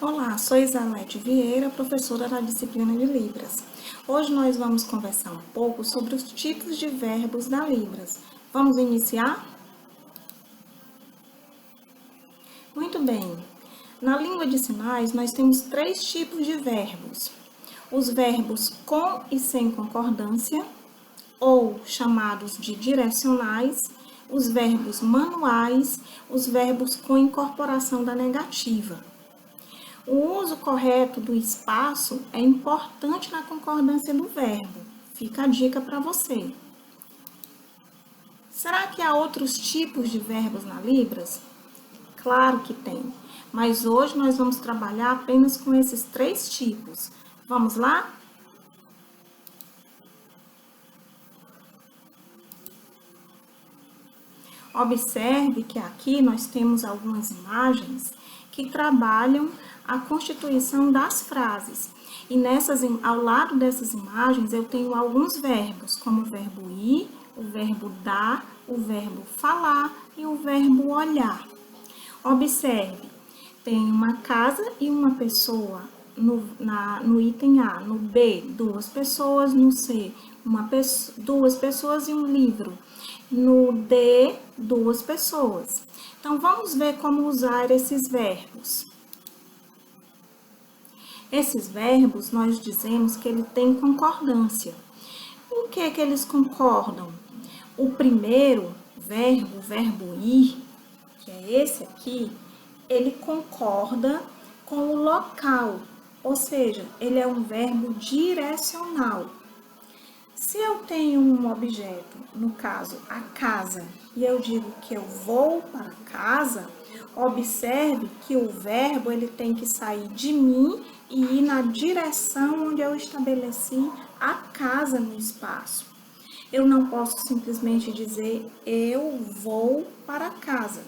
Olá, sou Isalete Vieira, professora da disciplina de Libras. Hoje nós vamos conversar um pouco sobre os tipos de verbos da Libras. Vamos iniciar? Muito bem. Na língua de sinais, nós temos 3 tipos de verbos. Os verbos com e sem concordância, ou chamados de direcionais, os verbos manuais, os verbos com incorporação da negativa. O uso correto do espaço é importante na concordância do verbo. Fica a dica para você. Será que há outros tipos de verbos na Libras? Claro que tem, mas hoje nós vamos trabalhar apenas com esses 3 tipos. Vamos lá? Observe que aqui nós temos algumas imagens que trabalham a constituição das frases. E ao lado dessas imagens eu tenho alguns verbos, como o verbo ir, o verbo dar, o verbo falar e o verbo olhar. Observe, tem uma casa e uma pessoa no item A, no B, 2 pessoas, no C, 2 pessoas e um livro. No D, 2 pessoas. Então, vamos ver como usar esses verbos. Esses verbos, nós dizemos que ele tem concordância. Em que eles concordam? O primeiro verbo, o verbo ir, que é esse aqui, ele concorda com o local, ou seja, ele é um verbo direcional. Se eu tenho um objeto, no caso, a casa, e eu digo que eu vou para casa, observe que o verbo ele tem que sair de mim e ir na direção onde eu estabeleci a casa no espaço. Eu não posso simplesmente dizer eu vou para casa.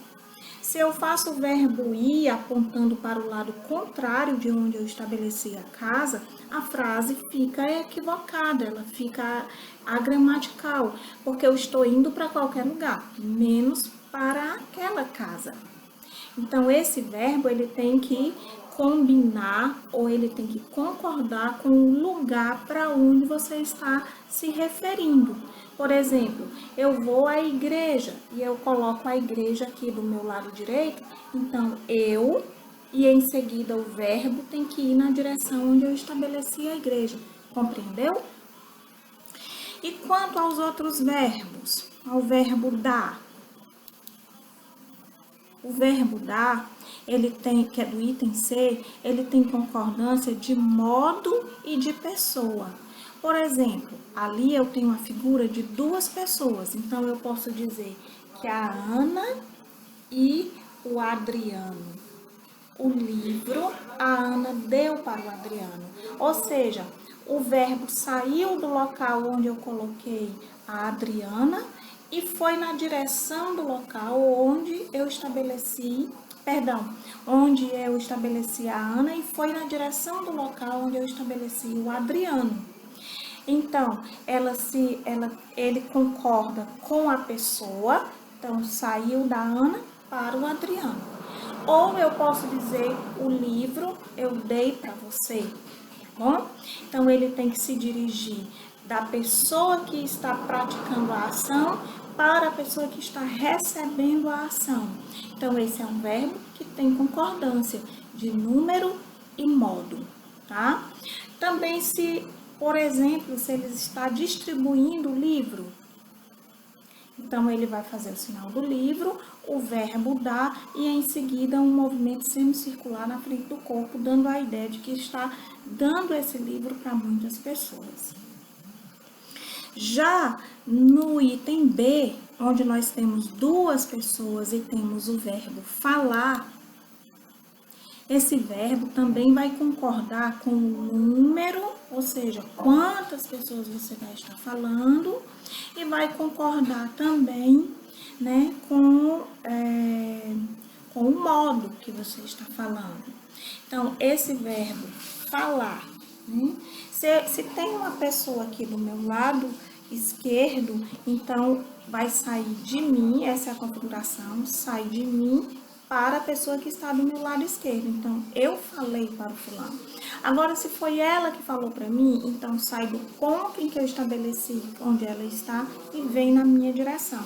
Se eu faço o verbo ir apontando para o lado contrário de onde eu estabeleci a casa, a frase fica equivocada, ela fica agramatical, porque eu estou indo para qualquer lugar, menos para aquela casa. Então, esse verbo ele tem que combinar ou ele tem que concordar com o lugar para onde você está se referindo. Por exemplo, eu vou à igreja e eu coloco a igreja aqui do meu lado direito, então eu e em seguida o verbo tem que ir na direção onde eu estabeleci a igreja. Compreendeu? E quanto aos outros verbos, ao verbo dar. O verbo dar, ele tem, que é do item C, ele tem concordância de modo e de pessoa. Por exemplo, ali eu tenho a figura de 2 pessoas, então eu posso dizer que a Ana e o Adriano. O livro a Ana deu para o Adriano. Ou seja, o verbo saiu do local onde eu coloquei a Adriana e foi na direção do local onde eu estabeleci, onde eu estabeleci a Ana e foi na direção do local onde eu estabeleci o Adriano. Então, ele concorda com a pessoa, então saiu da Ana para o Adriano. Ou eu posso dizer, o livro eu dei para você, tá bom? Então, ele tem que se dirigir da pessoa que está praticando a ação para a pessoa que está recebendo a ação. Então, esse é um verbo que tem concordância de número e modo, tá? Também por exemplo, se ele está distribuindo o livro, então ele vai fazer o sinal do livro, o verbo dar e em seguida um movimento semicircular na frente do corpo, dando a ideia de que está dando esse livro para muitas pessoas. Já no item B, onde nós temos 2 pessoas e temos o verbo falar, esse verbo também vai concordar com o número, ou seja, quantas pessoas você vai estar falando, e vai concordar também, né, com o modo que você está falando. Então, esse verbo falar, né, se tem uma pessoa aqui do meu lado esquerdo, então vai sair de mim, essa é a configuração, sai de mim para a pessoa que está do meu lado esquerdo. Então, eu falei para o fulano. Agora, se foi ela que falou para mim, então sai do ponto em que eu estabeleci onde ela está e vem na minha direção.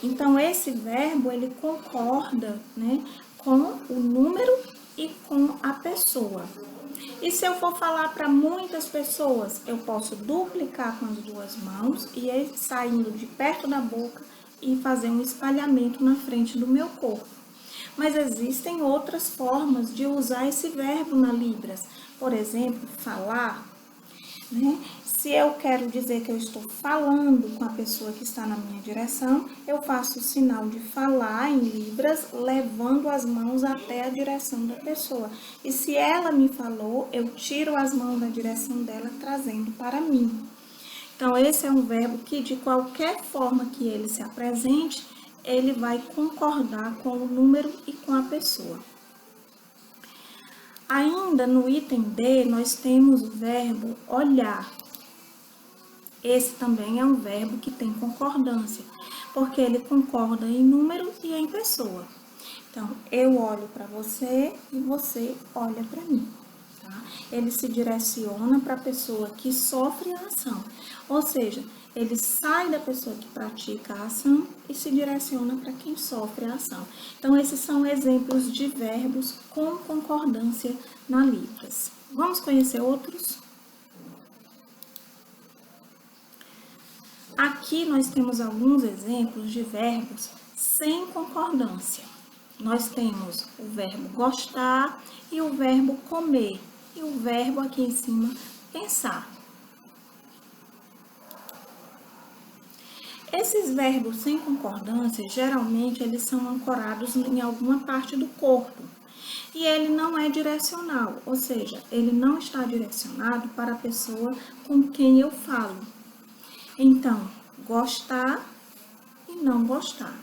Então, esse verbo, ele concorda, né, com o número e com a pessoa. E se eu for falar para muitas pessoas, eu posso duplicar com as duas mãos e ir saindo de perto da boca e fazer um espalhamento na frente do meu corpo. Mas existem outras formas de usar esse verbo na Libras. Por exemplo, falar, né? Se eu quero dizer que eu estou falando com a pessoa que está na minha direção, eu faço o sinal de falar em Libras, levando as mãos até a direção da pessoa. E se ela me falou, eu tiro as mãos da direção dela, trazendo para mim. Então, esse é um verbo que, de qualquer forma que ele se apresente, ele vai concordar com o número e com a pessoa. Ainda no item D, nós temos o verbo olhar. Esse também é um verbo que tem concordância, porque ele concorda em número e em pessoa. Então, eu olho para você e você olha para mim. Tá? Ele se direciona para a pessoa que sofre a ação, ou seja, ele sai da pessoa que pratica a ação e se direciona para quem sofre a ação. Então, esses são exemplos de verbos com concordância na Libras. Vamos conhecer outros? Aqui nós temos alguns exemplos de verbos sem concordância. Nós temos o verbo gostar e o verbo comer. E o verbo aqui em cima, pensar. Esses verbos sem concordância, geralmente, eles são ancorados em alguma parte do corpo. E ele não é direcional, ou seja, ele não está direcionado para a pessoa com quem eu falo. Então, gostar e não gostar.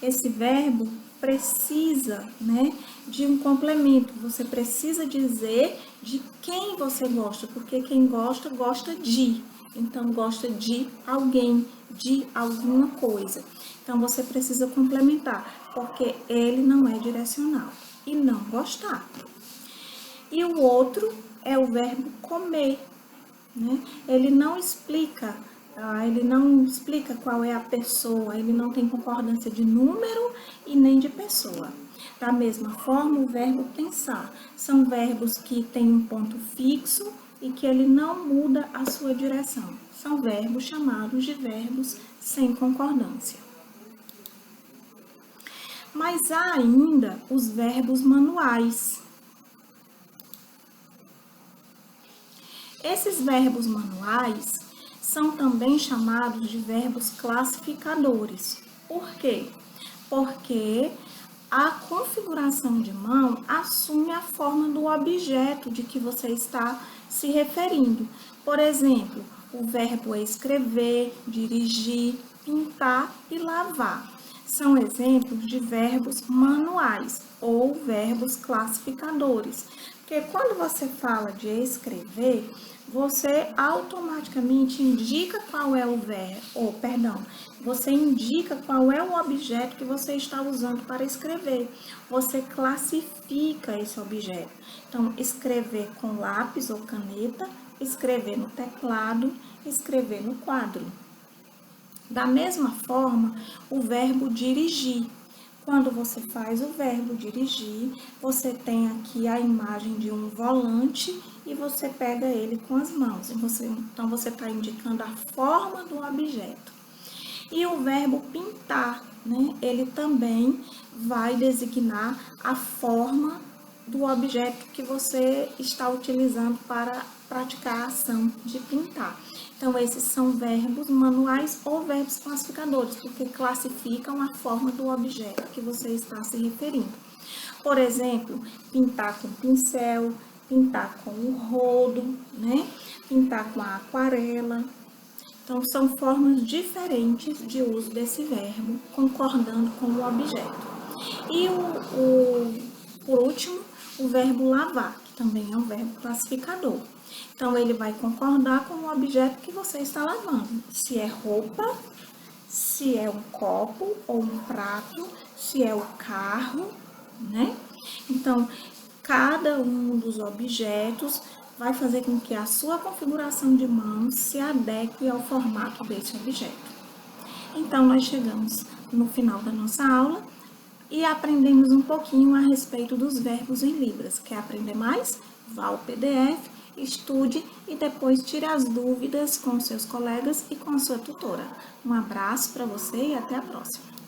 Esse verbo precisa, né, de um complemento. Você precisa dizer de quem você gosta, porque quem gosta, gosta de. Então, gosta de alguém, de alguma coisa. Então, você precisa complementar, porque ele não é direcional. E não gostar. E o outro é o verbo comer, né? Ele não explica qual é a pessoa, ele não tem concordância de número e nem de pessoa. Da mesma forma, o verbo pensar. São verbos que têm um ponto fixo e que ele não muda a sua direção. São verbos chamados de verbos sem concordância. Mas há ainda os verbos manuais. Esses verbos manuais são também chamados de verbos classificadores. Por quê? Porque a configuração de mão assume a forma do objeto de que você está se referindo. Por exemplo, o verbo escrever, dirigir, pintar e lavar. São exemplos de verbos manuais ou verbos classificadores. Porque quando você fala de escrever, você automaticamente indica qual é o verbo, você indica qual é o objeto que você está usando para escrever. Você classifica esse objeto. Então, escrever com lápis ou caneta, escrever no teclado, escrever no quadro. Da mesma forma, o verbo dirigir. Quando você faz o verbo dirigir, você tem aqui a imagem de um volante e você pega ele com as mãos. Então, você está indicando a forma do objeto. E o verbo pintar, né? Ele também vai designar a forma do objeto que você está utilizando para praticar a ação de pintar. Então, esses são verbos manuais ou verbos classificadores, porque classificam a forma do objeto que você está se referindo. Por exemplo, pintar com pincel, pintar com o rodo, né? Pintar com a aquarela. Então, são formas diferentes de uso desse verbo, concordando com o objeto. E por último, o verbo lavar, que também é um verbo classificador. Então, ele vai concordar com o objeto que você está lavando. Se é roupa, se é um copo ou um prato, se é o carro, né? Então, cada um dos objetos vai fazer com que a sua configuração de mãos se adeque ao formato desse objeto. Então, nós chegamos no final da nossa aula e aprendemos um pouquinho a respeito dos verbos em Libras. Quer aprender mais? Vá ao PDF, estude e depois tire as dúvidas com seus colegas e com a sua tutora. Um abraço para você e até a próxima!